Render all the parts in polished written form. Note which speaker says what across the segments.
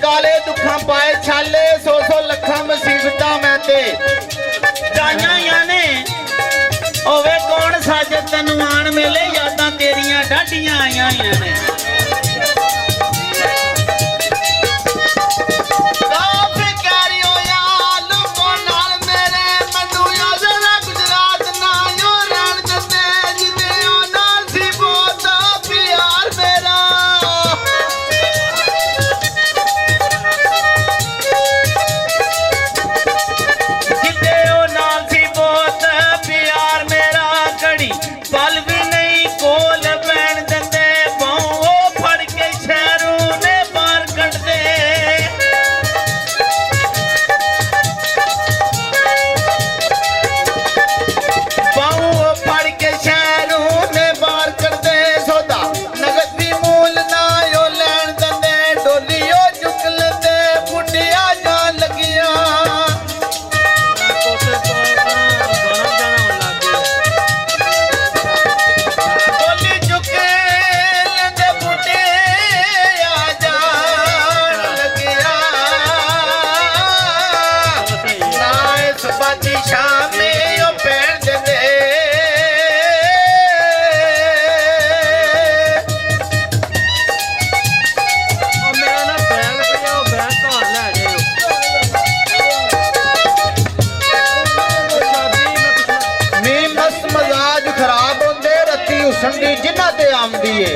Speaker 1: काले दुखा पाए छाले 100 लखा मुसीबत मैं ते
Speaker 2: जाइया ने होवे कौन साजद तेनू आन मेले यादां तेरियां डाढियां आईयां ने
Speaker 1: जिन्हां ते आमदी है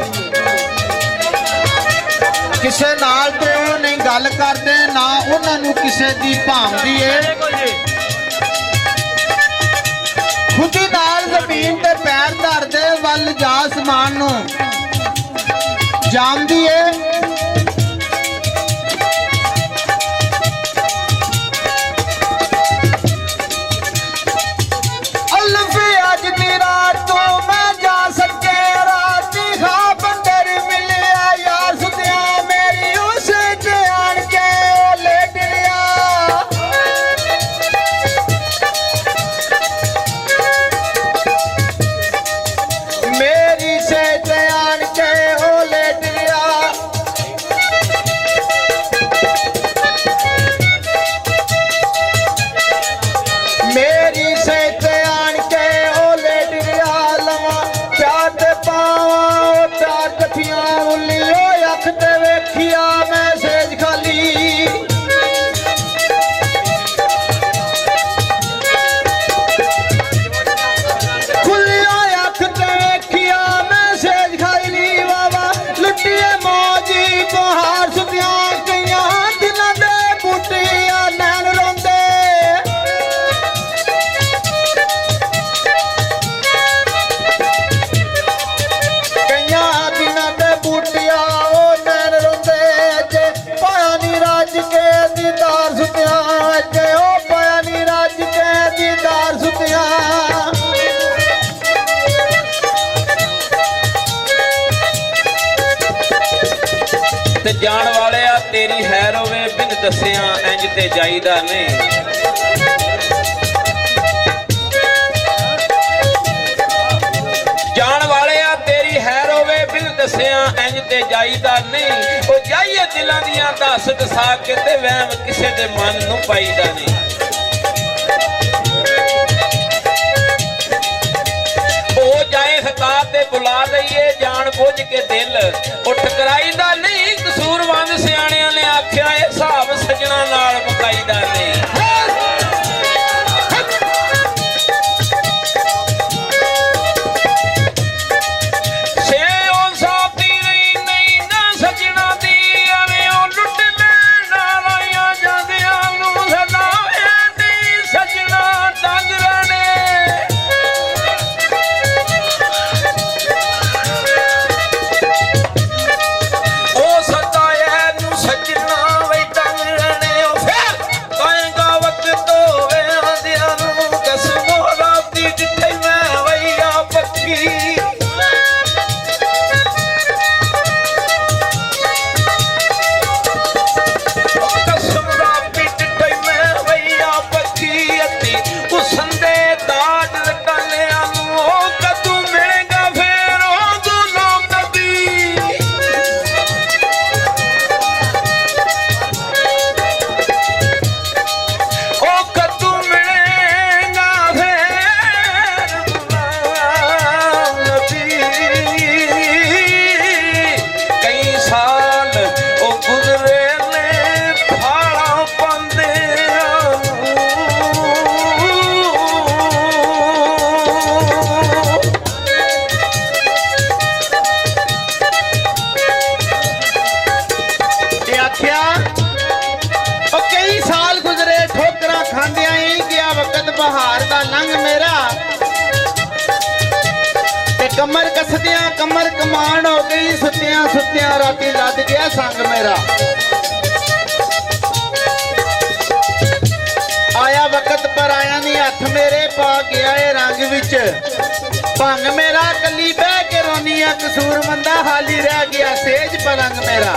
Speaker 1: किसे नाल ते नहीं गल करदे ना उन्हां नूं किसे दी भावदी है खुदी नाल जमीन ते पैर धरदे वल जा आसमान नूं जामदी है अल्फे अज दी रात तो मैं जा सके
Speaker 2: जान वाले तेरी हैर होवे बिन दसिया इंज ते जाईदा नहीं जान वाले तेरी हैर होवे बिन दसिया इंज ते जाईदा नहीं ओ जाइए दिलां दियां दस दसा के ते वहम किसे दे मन नूं पाईदा नहीं हो जाए खता ते बुला दईए जान बुझ के दिल उठ कराईदा नहीं कसूरवंद सियाणियां ने आख्या ये हिसाब सजना नाल मुकाईदा नहीं
Speaker 1: कमर कसदियां कमर कमान हो गई, सुत्तियां सुत्तियां राती लद गया संग मेरा। आया वक्त पर आया नहीं हथ मेरे, पा गया है रंग विच भंग मेरा। कली बह के रोनिया कसूर मंदा, हाली रह गया सेज पलंग मेरा।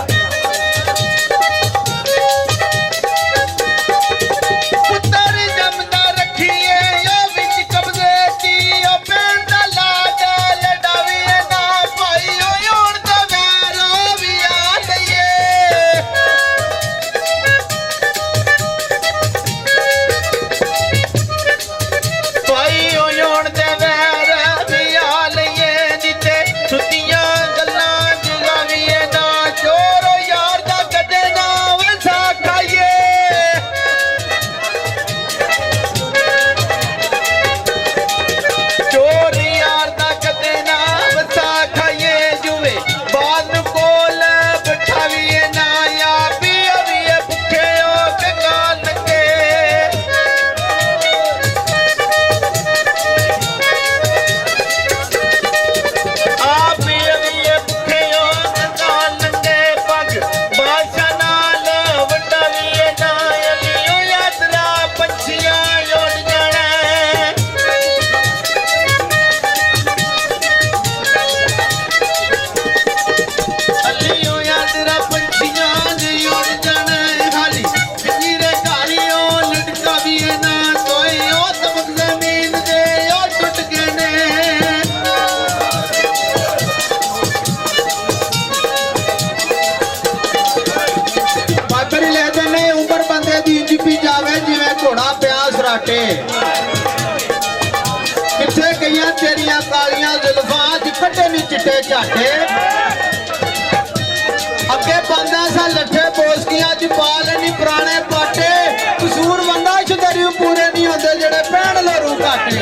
Speaker 1: पुत्र जमदा रखिए ओ विच कब्जे ची, ओ भैन दा लाड लडावीए ना भाई, ओ हुण ते वैरो भी आ लईए। भाई ओ हुण ते वैर भी आ लईए, नीचे सुतियां गल्लां जगावीए ना, चोरो यार दा कदे ना वसा खाइए। चोर यार दा कदे ना वसा खाइए, जुवे बाद नूं कोल बिठावीए ना, या पीवीए भुखे हो के गाल लगे। आप पीवीए भुखे हो के गाल लगे, पग बादशाह नाल वटावीए ना, अलियो यात्रा पंछियां उड़ जाना। अलियो यात्रा पंछियां उड़ जाना, हाली जीरे कारियो लटकावीए ना, तोय ओ तमक जमीन दे ओ टुट गए ने। पाथरी लेते ने उम्र बंदे दी जिपी जावे, जिवें घोड़ा पिया सराटे। किथे गईयां तेरियां कालियां जुल्फां, अज कड्डे नी चिट्टे झाटे। अगे पांदा सा लट्ठे बोसकियां, अज पाल नी पुराने पाटे। कसूर बंदा छदरियों पूरे नहीं होंदे, जेड़े भैन लोरू घाटे।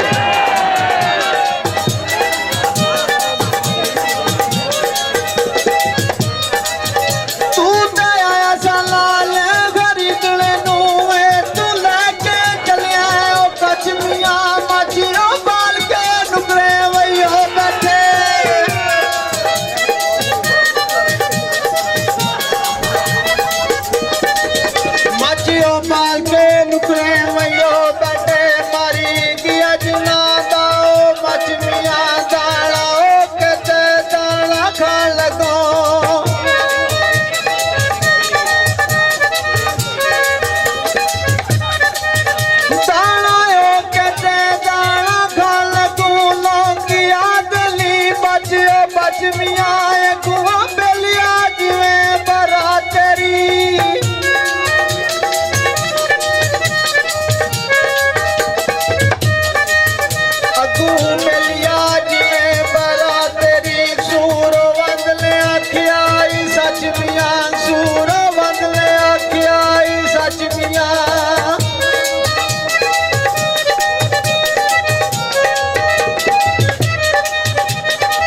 Speaker 1: तू ते आया सा लाल खरीदने नूं, तू लैके चलिया ओ कचमियां, माचियो बाल के नुकरे वईयो बैठे। माचियो बाल के नुकरे वईयो बैठे, मारी दिया जुना दाओ मचमियां दाला, ओ कते दाला खान लगो। दाना ओ कते दाना खान लगो, लौंगिया गली बचियो बचमियां, गुआ बेलिया जिवें बरा तेरी। अगू मिलिया जिवें बरा तेरी, सूर बदले आखिया ई सच मियां, सूर बदले आखिया ई सच मियां।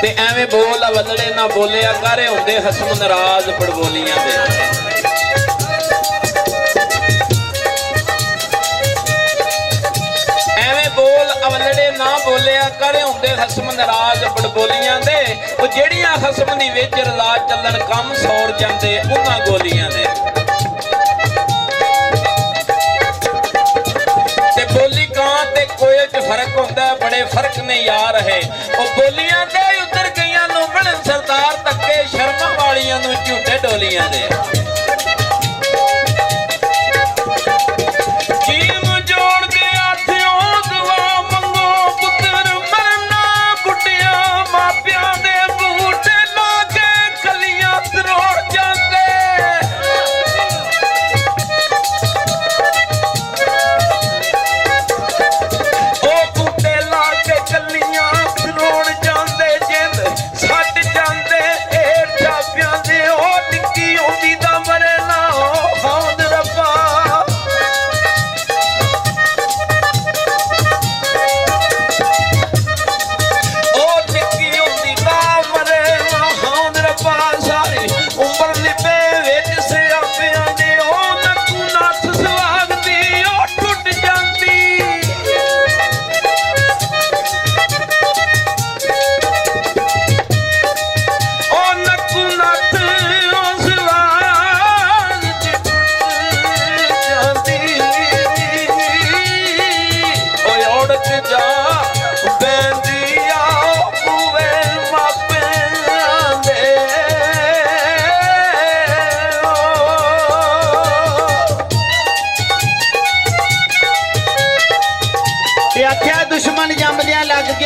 Speaker 2: ਤੇ ਐਵੇਂ ਬੋਲ ਬਦਲੇ ਨਾ ਬੋਲਿਆ ਕਰ, ਹੁੰਦੇ ਹਸਮ ਨਾਰਾਜ਼ ਪੜਬੋਲੀਆਂ ਦੇ। ਐਵੇਂ ਬੋਲ ਅਵਲੜੇ ਨਾ ਬੋਲਿਆ ਕਰ, ਹੁੰਦੇ ਹਸਮ ਨਾਰਾਜ਼ ਪੜਬੋਲੀਆਂ ਦੇ। ਉਹ ਜਿਹੜੀਆਂ ਹਸਮ ਦੀ ਵਿੱਚ ਰਲਾ ਚੱਲਣ ਕੰਮ ਸੌਰ ਜਾਂਦੇ ਉਹਨਾਂ ਗੋਲੀਆਂ ਦੇ। ਤੇ ਬੋਲੀ ਕਾਂ ਤੇ ਕੋਇਲ ਚ ਫਰਕ ਹੁੰਦਾ, ਬੜੇ ਫਰਕ ਨੇ ਯਾਰ ਹੈ। ਉਹ ਬੋਲੀਆਂ ਦੇ ਉਤਰ ਗਈਆਂ ਨੂੰ ਬਣਨ ਸਰਦਾਰ, ਧੱਕੇ ਸ਼ਰਮਾਂ ਵਾਲੀਆਂ ਨੂੰ ਝੂਟੇ ਡੋਲੀਆਂ ਦੇ। ਜੀਮ ਜੋੜ ਕੇ ਆਥਿਓ ਦੁਆ ਮੰਗੋ, ਪੁੱਤਰ ਮਰਨਾ ਬੁੱਢਿਆਂ ਮਾਪਿਆਂ ਦੇ, ਬੂਟੇ ਲਾ ਕੇ ਕਲੀਆਂ ਤਰੋੜ ਜਾਂਦੇ। ਉਹ ਬੂਟੇ ਲਾ ਕੇ ਕਲੀਆਂ ਤਰੋੜ ਜਾਂਦੇ, ਜਿੰਦ ਛੱਡ ਜਾਂਦੇ ਢਾਬਿਆਂ ਦੇ। ਉਹ ਨਿੱਕੀ ਹੁੰਦੀ ਦਾ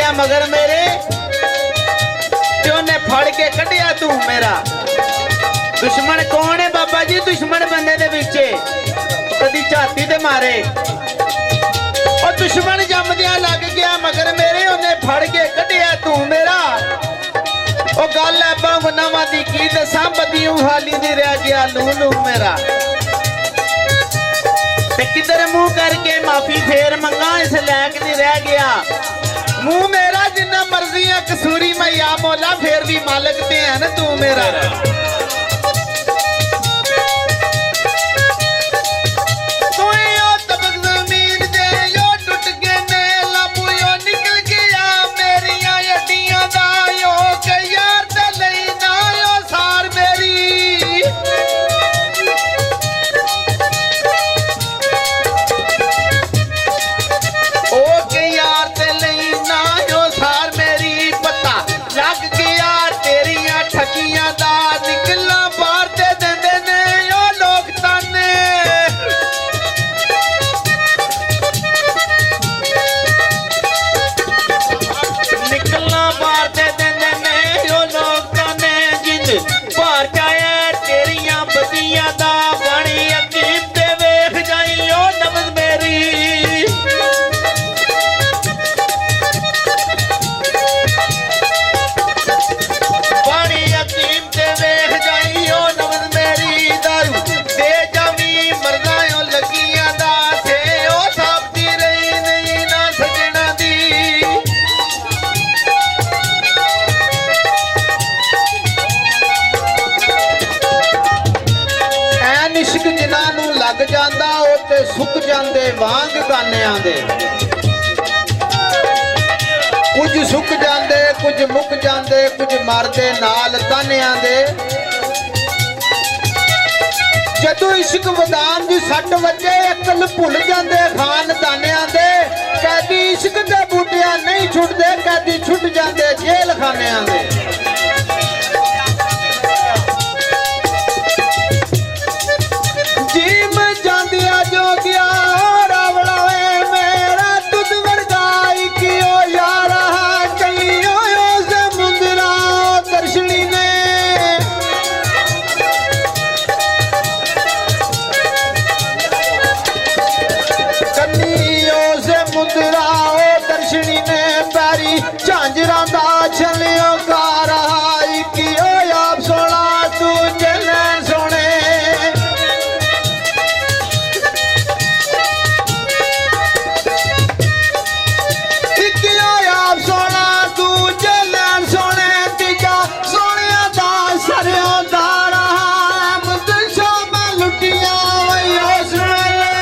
Speaker 1: ਗਿਆ ਮਗਰ ਮੇਰੇ ਤੇ ਉਹਨੇ ਫੜ ਕੇ ਕੱਢਿਆ ਤੂੰ ਮੇਰਾ। ਦੁਸ਼ਮਣ ਕੌਣ ਹੈ ਬਾਬਾ ਜੀ? ਦੁਸ਼ਮਣ ਬੰਦੇ ਦੇ ਵਿੱਚ ਕਦੀ ਝਾਤੀ ਤੇ ਮਾਰੇ। ਉਹ ਦੁਸ਼ਮਣ ਜੰਮਦਿਆਂ ਲੱਗ ਗਿਆ ਮਗਰ ਮੇਰੇ, ਉਹਨੇ ਫੜ ਕੇ ਕੱਢਿਆ ਤੂੰ ਮੇਰਾ। ਉਹ ਗੱਲ ਹੈ ਬਾਗਨਾਵਾਂ ਦੀ ਕੀ ਦੱਸਾਂ, ਬਦੀਉ ਹਾਲੀ ਦੀ ਰਹਿ ਗਿਆ ਲੂਲੂ ਮੇਰਾ। ਤੇ ਕਿਧਰ ਮੂੰਹ ਕਰਕੇ ਮਾਫੀ ਫੇਰ ਮੰਗਾ, ਇਸ ਲਾਇਕ ਨਹੀਂ ਰਹਿ ਗਿਆ ਮੂੰਹ ਮੇਰਾ। ਜਿੰਨਾ ਮਰਜ਼ੀ ਆ ਕਸੂਰੀ ਮੈਂ ਆ ਮੌਲਾ, ਫੇਰ ਵੀ ਮਾਲਕ ਤੇ ਹੈ ਨਾ ਤੂੰ ਮੇਰਾ। ਜਾਂਦਾ ਉਹ ਤੇ ਸੁੱਕ ਜਾਂਦੇ ਵਾਂਗ ਗਾਨਿਆਂ ਦੇ। ਕੁਝ ਸੁੱਕ ਜਾਂਦੇ, ਕੁਝ ਮੁੱਕ ਜਾਂਦੇ, ਕੁਝ ਮਰਦੇ ਨਾਲ ਤਾਨਿਆਂ ਦੇ। ਜਦੋਂ ਇਸ਼ਕ ਵਦਾਨ ਦੀ ਸੱਟ ਵੱਜੇ, ਅਕਲ ਭੁੱਲ ਜਾਂਦੇ ਖਾਨਦਾਨਿਆਂ ਦੇ। ਕੈਦੀ ਇਸ਼ਕ ਦੇ ਬੂਟਿਆਂ ਨਹੀਂ ਛੁੱਟਦੇ, ਕੈਦੀ ਛੁੱਟ ਜਾਂਦੇ ਜੇਲ੍ਹ ਖਾਨਿਆਂ ਦੇ। ਝਾਂਜਰਾਂ ਦਾ ਛਲਿਓ ਗਾ ਰਹਾ ਕਿ ਓਏ ਆਪ ਸੋਣਾ ਤੂੰ ਚੱਲਣ ਸੋਣੇ। ਕਿ ਓਏ ਆਪ ਸੋਣਾ ਤੂੰ ਚੱਲਣ ਸੋਣੇ। ਤੀਜਾ ਸੋਹਣਿਆਂ ਦਾ ਸਰਿਓ ਦਾ ਰਹਾ ਮੁਦਸ਼ਾ ਮੈਂ ਲੁੱਟੀਆਂ ਵਈ ਉਸ ਵੇਲੇ।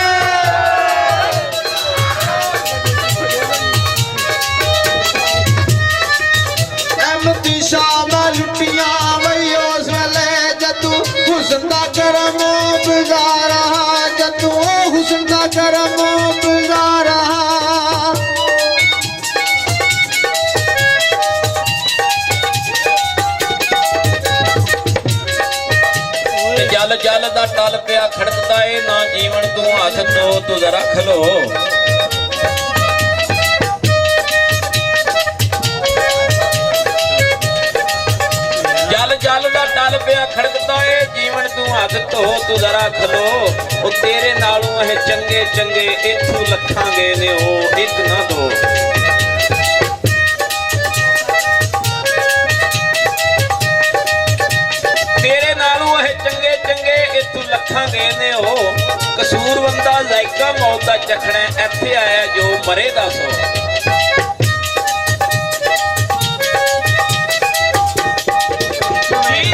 Speaker 1: ਸ਼ਾਮਾਂ ਲੁੱਟੀਆਂ ਵਈ ਉਸ ਵੇਲੇ, ਜਦੂ ਹੁਸਨ ਦਾ ਕਰਮ ਗੁਜ਼ਾਰਾ, ਜਦੂ ਹੁਸਨ ਦਾ ਕਰਮ ਗੁਜ਼ਾਰਾ।
Speaker 2: ਜਲ ਜਲ ਦਾ ਟਲ ਪਿਆ ਖੜਕਦਾ ਏ, ਨਾ ਜੀਵਨ ਤੂੰ ਹੱਥ ਧੋ ਤੂੰ ਜ਼ਰਾ ਖਲੋ। ਜਲ ਦਾ ਟਲ ਪਿਆ ਖੜਕਦਾ ਏ, ਜੀਵਨ ਤੂੰ ਹੱਥ ਧੋ ਤੂੰ ਜ਼ਰਾ ਖਲੋ। ਉਹ ਤੇਰੇ ਨਾਲੋਂ ਇਹ ਚੰਗੇ ਚੰਗੇ ਇੱਥੋਂ ਲੱਖਾਂਗੇ ਨੇ ਉਹ ਇੱਕ ਨਾ ਦੋ। ਤੇਰੇ ਨਾਲੋਂ ਇਹ ਚੰਗੇ ਚੰਗੇ ਇੱਥੋਂ ਲੱਖਾਂਗੇ ਨੇ ਉਹ। ਕਸੂਰਵੰਦਾ ਜ਼ਾਇਕਾ ਮੌਤ ਦਾ ਚਖਣਾ, ਇੱਥੇ ਆਇਆ ਜੋ ਮਰੇ ਦਾ ਸੋ। ਜੀ